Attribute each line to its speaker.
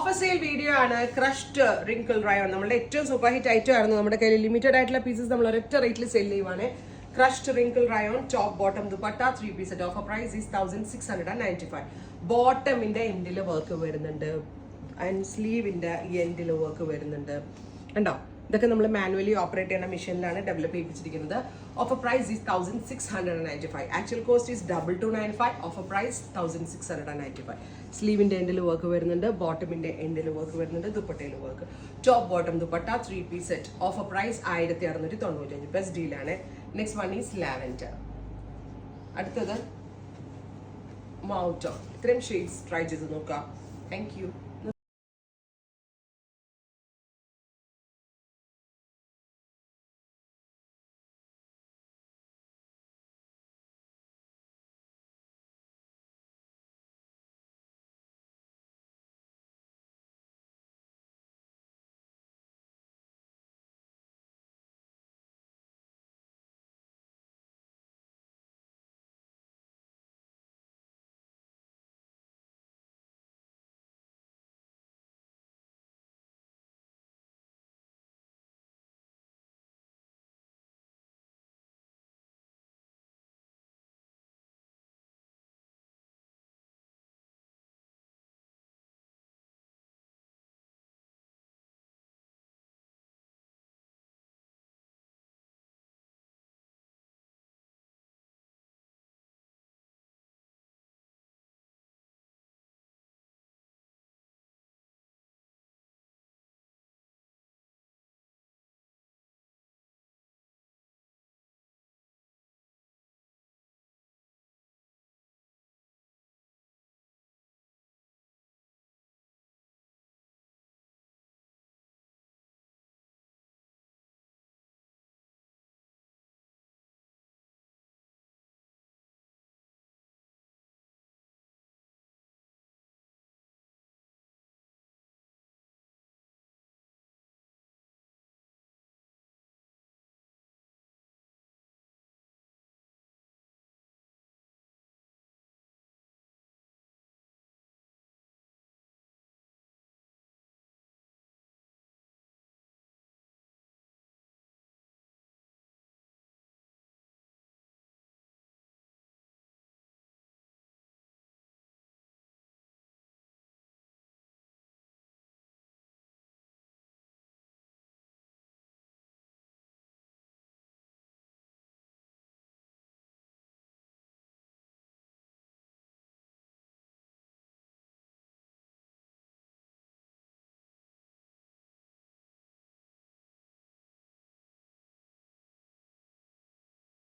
Speaker 1: Offer sale video ആണ്. Crushed wrinkle rayon നമ്മുടെ ഏറ്റവും സൂപ്പർ ഹിറ്റ് ഐറ്റം ആയിരുന്നു. നമ്മുടെ കയ്യിൽ ലിമിറ്റഡ് ആയിട്ടുള്ള പീസസ് നമ്മൾ ഒരൊറ്റ റേറ്റിൽ സെൽ ചെയ്യുവാണ്. Crushed wrinkle rayon top bottom dupatta 3 piece set. Offer price is 1695. ബോട്ടമിന്റെ എൻഡിൽ വർക്ക് വരുന്നുണ്ട് ആൻഡ് സ്ലീവിന്റെ ഈ എൻഡിൽ വർക്ക് വരുന്നുണ്ട്. കണ്ടോ, ഇതൊക്കെ നമ്മൾ മാനുവലി ഓപ്പറേറ്റ് ചെയ്യുന്ന മെഷീനിലാണ് ഡെവലപ്പ് ചെയ്യിപ്പിച്ചിരിക്കുന്നത്. Offer price is 1695. Actual cost is 2295. Offer price 1695. സ്ലീവിന്റെ എൻഡിൽ വർക്ക് വരുന്നുണ്ട്, ബോട്ടമിന്റെ എൻഡിൽ വർക്ക് വരുന്നുണ്ട്, ദുപ്പട്ടയിൽ work. Top bottom dupatta 3 piece set. Offer price 1695. Best ഡീലാണ്. Next one is lavender. അടുത്തത് മൗട്ടോ. ഇത്രയും ഷെയ്ഡ്സ് ട്രൈ ചെയ്ത് നോക്കാം. Thank U.